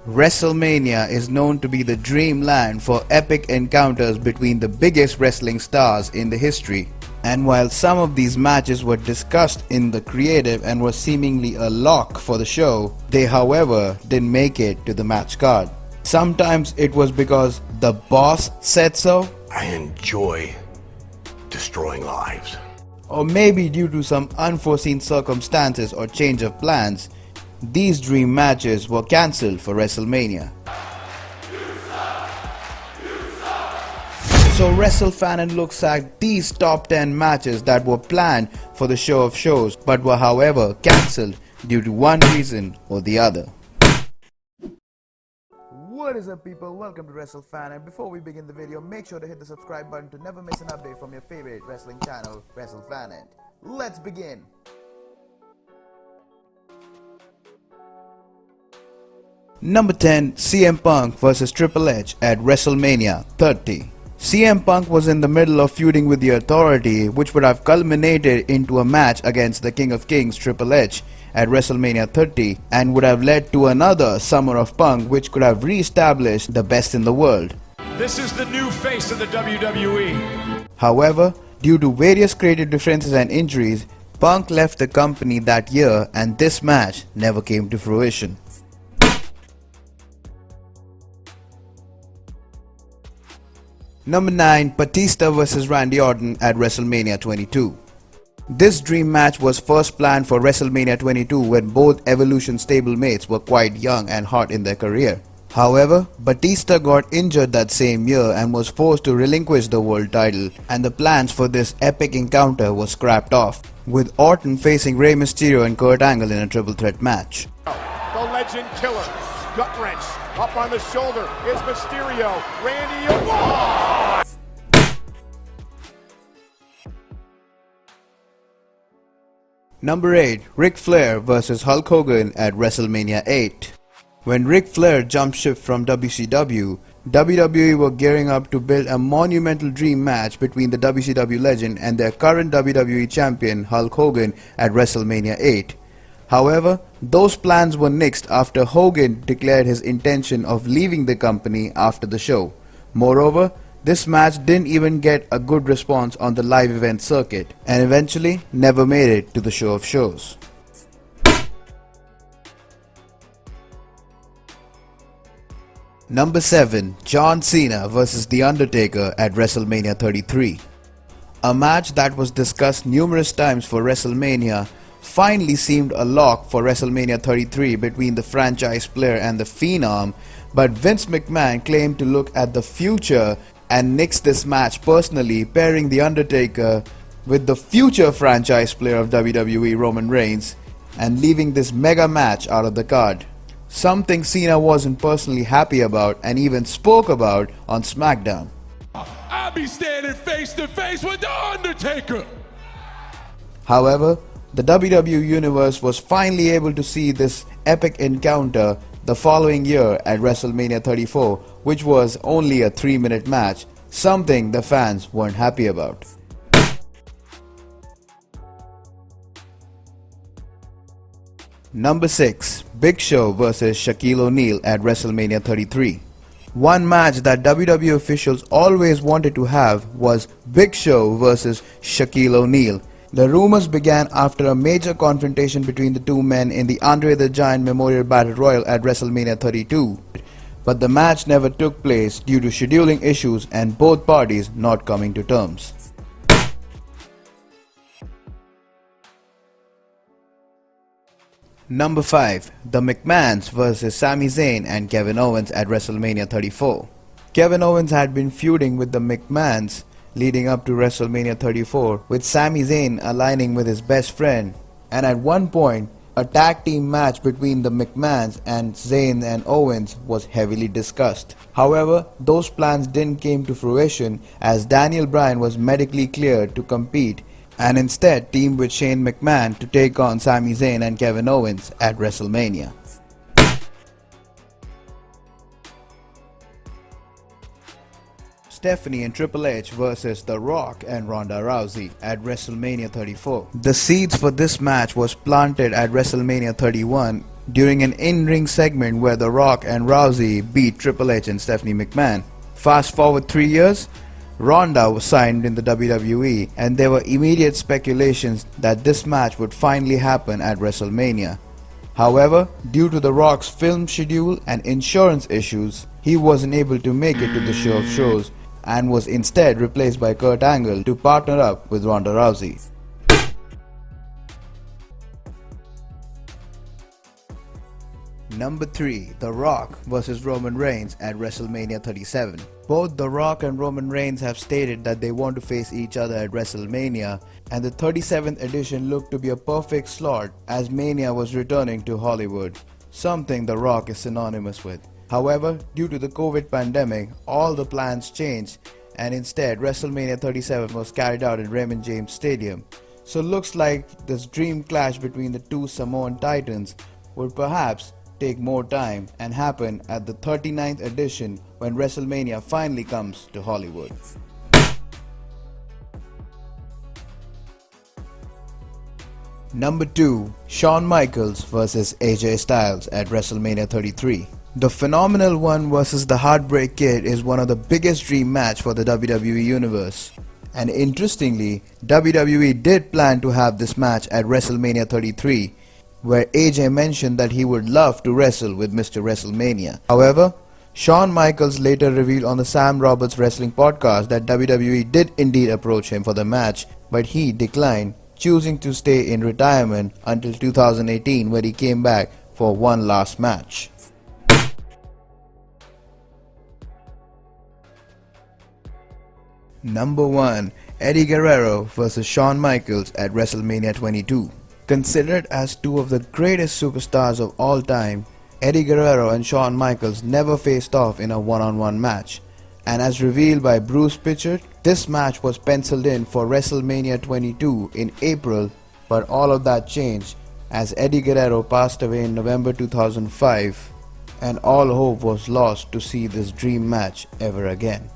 WrestleMania is known to be the dreamland for epic encounters between the biggest wrestling stars in the history. And while some of these matches were discussed in the creative and were seemingly a lock for the show, they however didn't make it to the match card. Sometimes it was because the boss said so. I enjoy destroying lives. Or maybe due to some unforeseen circumstances or change of plans, these dream matches were cancelled for WrestleMania. So WrestleFanEnt looks at these top 10 matches that were planned for the show of shows but were however cancelled due to one reason or the other. What is up people, welcome to WrestleFanEnt. Before we begin the video, make sure to hit the subscribe button to never miss an update from your favorite wrestling channel, WrestleFanEnt. Let's begin! Number 10, CM Punk vs Triple H at WrestleMania 30. CM Punk was in the middle of feuding with the Authority, which would have culminated into a match against the King of Kings Triple H at WrestleMania 30 and would have led to another Summer of Punk, which could have re-established the best in the world. This is the new face of the WWE. However, due to various creative differences and injuries, Punk left the company that year and this match never came to fruition. Number 9, Batista vs Randy Orton at WrestleMania 22. This dream match was first planned for WrestleMania 22 when both Evolution stablemates were quite young and hot in their career. However, Batista got injured that same year and was forced to relinquish the world title, and the plans for this epic encounter were scrapped off, with Orton facing Rey Mysterio and Kurt Angle in a triple threat match. The legend killer, gut wrench, up on the shoulder is Mysterio, Randy Orton. Number 8, Ric Flair vs Hulk Hogan at WrestleMania 8. When Ric Flair jumped ship from WCW, WWE were gearing up to build a monumental dream match between the WCW legend and their current WWE champion Hulk Hogan at WrestleMania 8. However, those plans were nixed after Hogan declared his intention of leaving the company after the show. Moreover, this match didn't even get a good response on the live event circuit and eventually never made it to the show of shows. Number 7, John Cena vs The Undertaker at WrestleMania 33. A match that was discussed numerous times for WrestleMania finally seemed a lock for WrestleMania 33 between the franchise player and the Phenom, but Vince McMahon claimed to look at the future and nixed this match personally, pairing The Undertaker with the future franchise player of WWE Roman Reigns and leaving this mega match out of the card. Something Cena wasn't personally happy about and even spoke about on SmackDown. I'll be standing face to face with The Undertaker. However, the WWE Universe was finally able to see this epic encounter the following year at WrestleMania 34, which was only a 3-minute match, something the fans weren't happy about. Number 6, Big Show vs Shaquille O'Neal at WrestleMania 33. One match that WWE officials always wanted to have was Big Show vs Shaquille O'Neal. The rumors began after a major confrontation between the two men in the Andre the Giant Memorial Battle Royal at WrestleMania 32, but the match never took place due to scheduling issues and both parties not coming to terms. Number 5, The McMahons vs Sami Zayn and Kevin Owens at WrestleMania 34. Kevin Owens had been feuding with the McMahons leading up to WrestleMania 34, with Sami Zayn aligning with his best friend, and at one point a tag team match between the McMahons and Zayn and Owens was heavily discussed. However, those plans didn't come to fruition as Daniel Bryan was medically cleared to compete and instead teamed with Shane McMahon to take on Sami Zayn and Kevin Owens at WrestleMania. Stephanie and Triple H vs The Rock and Ronda Rousey at WrestleMania 34. The seeds for this match was planted at WrestleMania 31 during an in-ring segment where The Rock and Rousey beat Triple H and Stephanie McMahon. Fast forward 3 years, Ronda was signed in the WWE, and there were immediate speculations that this match would finally happen at WrestleMania. However, due to The Rock's film schedule and insurance issues, he wasn't able to make it to the show of shows and was instead replaced by Kurt Angle to partner up with Ronda Rousey. Number 3. The Rock vs Roman Reigns at WrestleMania 37. Both The Rock and Roman Reigns have stated that they want to face each other at WrestleMania, and the 37th edition looked to be a perfect slot as Mania was returning to Hollywood, something The Rock is synonymous with. However, due to the COVID pandemic, all the plans changed, and instead WrestleMania 37 was carried out at Raymond James Stadium. So looks like this dream clash between the two Samoan Titans would perhaps take more time and happen at the 39th edition when WrestleMania finally comes to Hollywood. Number 2. Shawn Michaels vs AJ Styles at WrestleMania 33. The Phenomenal One vs the Heartbreak Kid is one of the biggest dream match for the WWE Universe. And interestingly, WWE did plan to have this match at WrestleMania 33, where AJ mentioned that he would love to wrestle with Mr. WrestleMania. However, Shawn Michaels later revealed on the Sam Roberts Wrestling podcast that WWE did indeed approach him for the match, but he declined, choosing to stay in retirement until 2018 when he came back for one last match. Number 1. Eddie Guerrero vs Shawn Michaels at WrestleMania 22. Considered as two of the greatest superstars of all time, Eddie Guerrero and Shawn Michaels never faced off in a one-on-one match, and as revealed by Bruce Pritchard, this match was penciled in for WrestleMania 22 in April, but all of that changed as Eddie Guerrero passed away in November 2005, and all hope was lost to see this dream match ever again.